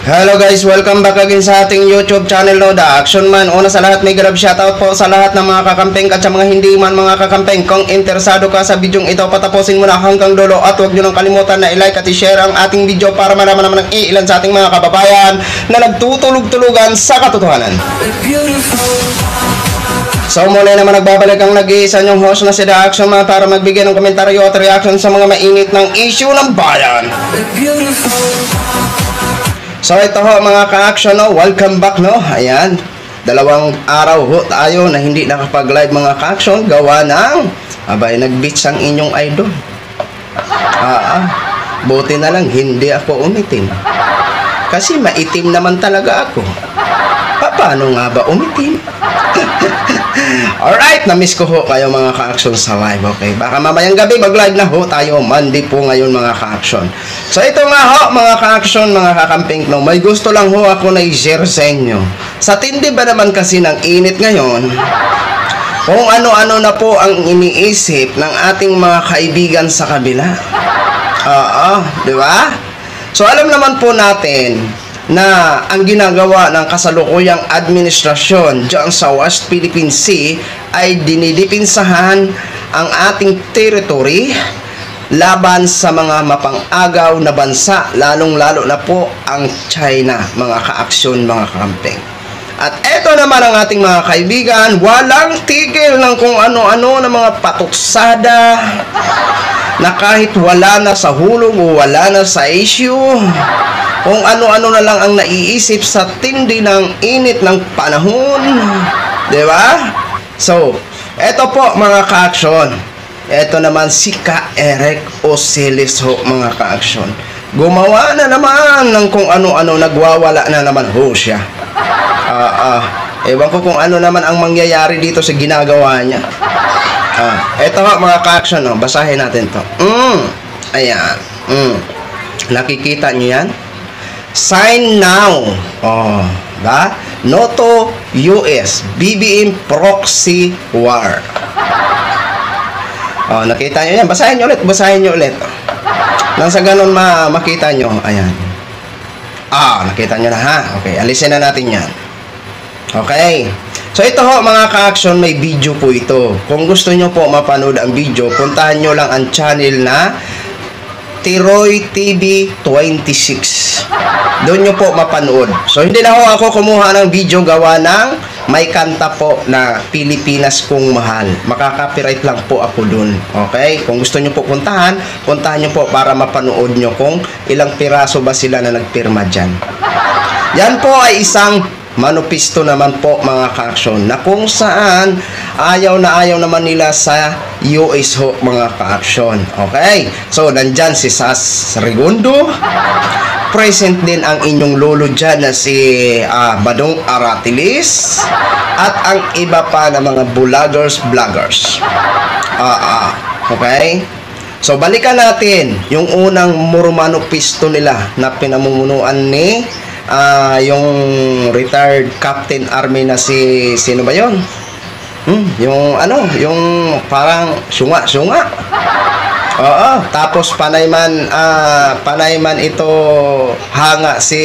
Hello guys, welcome back again sa ating YouTube channel, no, The Action Man. Una sa lahat, may grab shoutout po sa lahat ng mga kakampeng at sa mga hindi man mga kakampeng. Kung interesado ka sa bidyong ito, patapusin mo na hanggang dulo at huwag nyo nang kalimutan na i-like at i-share ang ating video para malaman naman ng ilan sa ating mga kababayan na nagtutulog-tulugan sa katotohanan. So muli naman nagbabalik ang nag-iisa nyong host na si The Action Man para magbigay ng komentaryo at reaction sa mga mainit ng issue ng bayan. So ito ho mga ka-action, no? Welcome back, no? Ayan, dalawang araw ho tayo na hindi nakapag-live mga ka-action. Gawa ng abay nag-beach ang inyong idol. Buti na lang hindi ako umitim. Kasi maitim naman talaga ako. Paano nga ba umitim? Alright, na-miss ko ho kayo mga ka-action sa live, okay? Baka mamayang gabi mag-live na ho tayo. Monday po ngayon mga ka-action. So ito nga ho mga ka-action, mga kakamping, no? May gusto lang ho ako na i-share sa inyo. Sa tindi ba naman kasi ng init ngayon, kung ano-ano na po ang iniisip ng ating mga kaibigan sa kabila. Di ba? So alam naman po natin na ang ginagawa ng kasalukuyang administrasyon dyan sa West Philippine Sea ay dinidipinsahan ang ating territory laban sa mga mapang-agaw na bansa, lalong-lalo na po ang China, mga ka-aksyon, mga kakamping. At eto naman ang ating mga kaibigan, walang tigil ng kung ano-ano na mga patuksada na kahit wala na sa hulog o wala na sa issue, kung ano-ano na lang ang naiisip sa tindi ng init ng panahon. Diba? So, eto po mga ka-action. Eto naman si Ka Eric Osilis ho mga ka-action. Gumawa na naman ng kung ano-ano, nagwawala na naman ho siya. Ewan ko kung ano naman ang mangyayari dito sa ginagawa niya. Eto ho mga ka-action, no? Basahin natin to. Ayan. Nakikita niyo yan? Sign now. Ba? Noto US BBM proxy war. Nakita nyo yan. Basahin nyo ulit. Nang sa ganun makita nyo. Ayan. Nakita nyo na ha. Okay, alisin na natin yan. Okay. So ito ho mga ka-action, may video po ito. Kung gusto nyo po mapanood ang video, puntahan nyo lang ang channel na Tiroy TV 26. Doon nyo po mapanood. So hindi na ho ako kumuha ng video, gawa ng may kanta po na Pilipinas Kong Mahal. Makaka-copyright lang po ako doon. Okay? Kung gusto nyo po puntahan nyo po para mapanood nyo kung ilang piraso ba sila na nagpirma dyan. Yan po ay isang manupisto naman po mga ka-action na kung saan ayaw naman nila sa US ho mga ka-action. Okay? So nandyan si Sas Regundo. Present din ang inyong lolo dyan na si Badong Aratilis at ang iba pa na mga vloggers. Okay? So balikan natin yung unang manupisto nila na pinamumunuan ni yung retired Captain Army na si sino ba yon? Yung parang sunga. Tapos panay man ito hanga si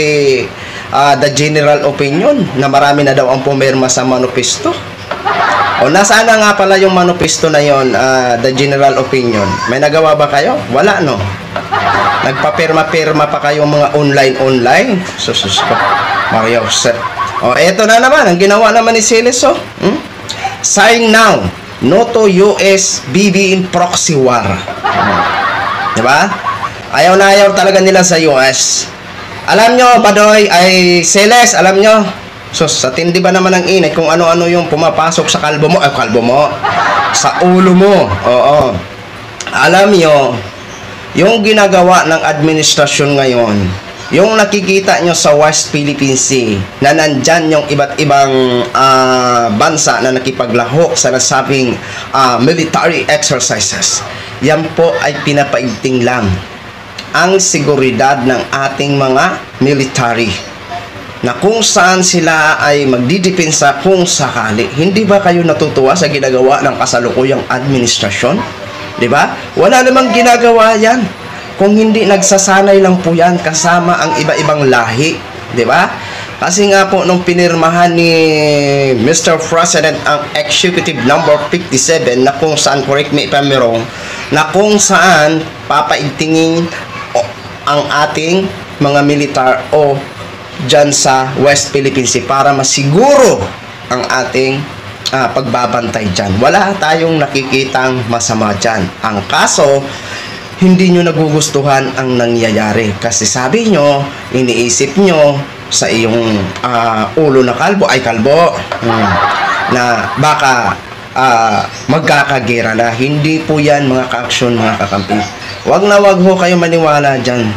the general opinion na marami na daw ang pumirma sa manupisto. Nasaan na nga pala yung manupisto na yon, the general opinion? May nagawa ba kayo? Wala, no? Nagpapirma-pirma pa kayo mga online. Sus ko. Mario Joseph. Eto na naman. Ang ginawa naman ni Silis, Sign now. Noto US BBM proxy war. Diba? Ayaw na ayaw talaga nila sa US. Alam nyo, Badoy, ay Silis, alam nyo. Sus, sa tindi ba naman ang init kung ano-ano yung pumapasok sa kalbo mo? Sa ulo mo. Oo. Alam nyo, yung ginagawa ng administrasyon ngayon, yung nakikita nyo sa West Philippine Sea, na nandyan yung iba't ibang bansa na nakipaglahok sa nasabing military exercises, yan po ay pinapaigting lang ang seguridad ng ating mga military, na kung saan sila ay magdidepensa kung sakali. Hindi ba kayo natutuwa sa ginagawa ng kasalukuyang administrasyon? Diba? Wala namang ginagawa yan. Kung hindi nagsasanay lang po yan kasama ang iba-ibang lahi di ba? Kasi nga po nung pinirmahan ni Mr. President ang Executive Number 57 na kung saan, correct me if I'm wrong, na kung saan papaigtingin ang ating mga militar o dyan sa West Philippine Sea para masiguro ang ating pagbabantay dyan. Wala tayong nakikitang masama dyan. Ang kaso, hindi nyo nagugustuhan ang nangyayari. Kasi sabi nyo, iniisip nyo sa iyong ulo na kalbo, na baka magkakagera na. Hindi po yan mga ka-aksyon, mga kakampi. Wag na wag ho kayo maniwala dyan.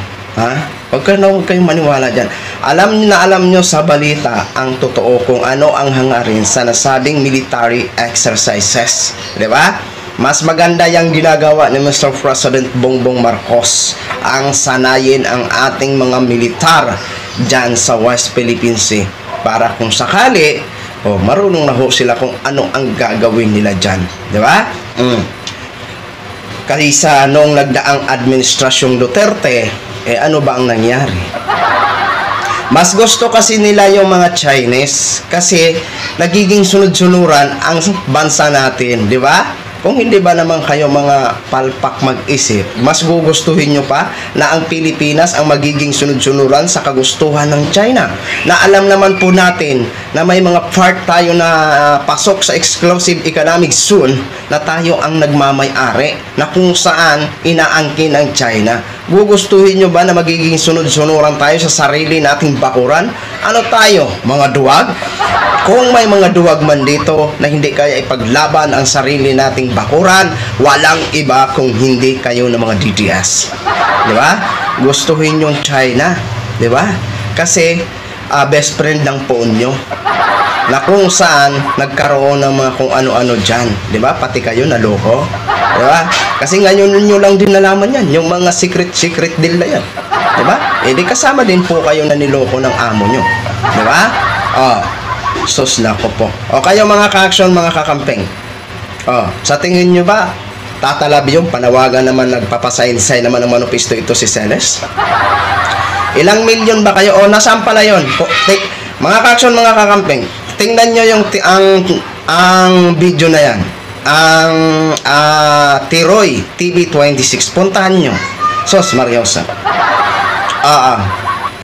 Wag kayong maniwala dyan. Alam nyo sa balita ang totoo kung ano ang hangarin sa nasabing military exercises. Diba? Mas maganda yung ginagawa ni Mr. President Bongbong Marcos, ang sanayin ang ating mga militar dyan sa West Philippine Sea para kung sakali marunong na ho sila kung ano ang gagawin nila dyan, di ba? Kaysa noong nagdaang administrasyong Duterte, ano ba ang nangyari? Mas gusto kasi nila yung mga Chinese kasi nagiging sunod-sunuran ang bansa natin, di ba? Kung hindi ba naman kayo mga palpak mag-isip, mas gugustuhin nyo pa na ang Pilipinas ang magiging sunod-sunuran sa kagustuhan ng China. Na alam naman po natin na may mga part tayo na pasok sa exclusive economic zone na tayo ang nagmamay-ari na kung saan inaangkin ng China. Gugustuhin nyo ba na magiging sunod-sunuran tayo sa sarili nating bakuran? Ano tayo? Mga duwag? Kung may mga duwag man dito na hindi kaya ipaglaban ang sarili nating bakuran, walang iba kung hindi kayo ng mga DDS. Di ba? Gustuhin yung China. Di ba? Kasi best friend lang po nyo. Na kung saan nagkaroon ng mga kung ano-ano dyan. Di ba? Pati kayo naloko. Di ba? Kasi ngayon nyo lang din nalaman yan. Yung mga secret deal na yan. Di ba? Di kasama din po kayo na niloko ng amo nyo. Di ba? Sus na ko po. Kayo mga ka-action, mga kakampeng. Sa tingin nyo ba, tatalab yung panawagan naman, nagpapasign-sign naman ng manupisto ito si Celes? Ilang milyon ba kayo? Nasaan pala yun? Mga ka-action, mga kakampeng, tingnan nyo yung ang video na yan. Ang Tiroy TV26. Puntahan nyo. Sus, Mariosa.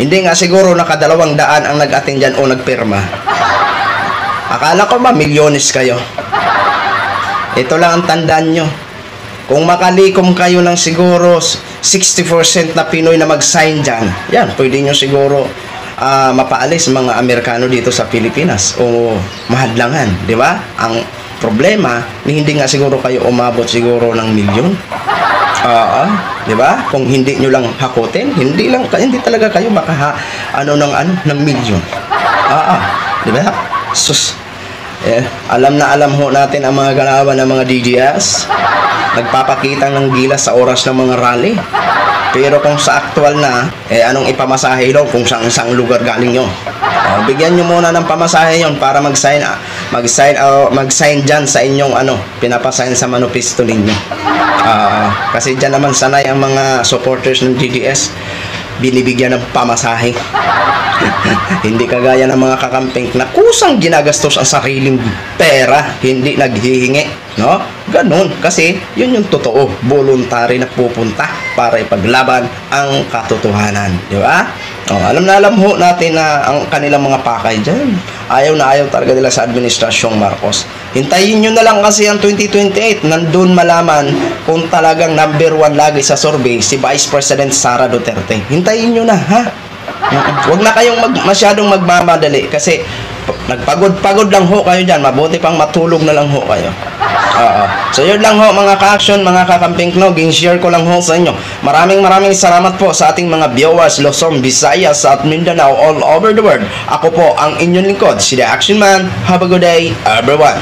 Hindi nga siguro naka200 ang nag-attend dyan o nagpirma. Akala ko ba milyones kayo? Ito lang ang tandaan nyo. Kung makalikom kayo ng siguro 60% na Pinoy na mag-sign dyan, yan, pwede nyo siguro mapaalis mga Amerikano dito sa Pilipinas o mahadlangan, di ba? Ang problema, hindi nga siguro kayo umabot siguro ng milyon. Di ba? Kung hindi nyo lang hakutin, hindi talaga kayo ng milyon. Di ba? Sus. Alam ho natin ang mga galawan ng mga DDS. Nagpapakita ng gilas sa oras ng mga rally. Pero kung sa aktual na, anong ipamasahe daw kung saan lugar galing nyo? Bigyan nyo muna ng pamasahe yon para mag-sign dyan sa inyong pinapasign sa manupisto ninyo. Kasi dyan naman sanay ang mga supporters ng DDS, binibigyan ng pamasahe. Hindi kagaya ng mga kakamping na kusang ginagastos ang sariling pera, hindi naghihingi, no? Ganun, kasi yun yung totoo, voluntary na pupunta para ipaglaban ang katotohanan, di ba? Alam ho natin na ang kanilang mga pakay dyan, ayaw na ayaw talaga nila sa administrasyong Marcos. Hintayin nyo na lang kasi ang 2028, nandun malaman kung talagang #1 lagi sa survey si Vice President Sara Duterte. Hintayin nyo na, ha? Huwag na kayong masyadong magmamadali kasi nagpagod lang ho kayo dyan. Mabuti pang matulog na lang ho kayo. So yun lang ho mga ka-action, mga kakamping knog, share ko lang ho sa inyo. Maraming salamat po sa ating mga viewers Luzon, Visayas at Mindanao, all over the world. Ako po ang inyong lingkod, si The Action Man. Have a good day, everyone.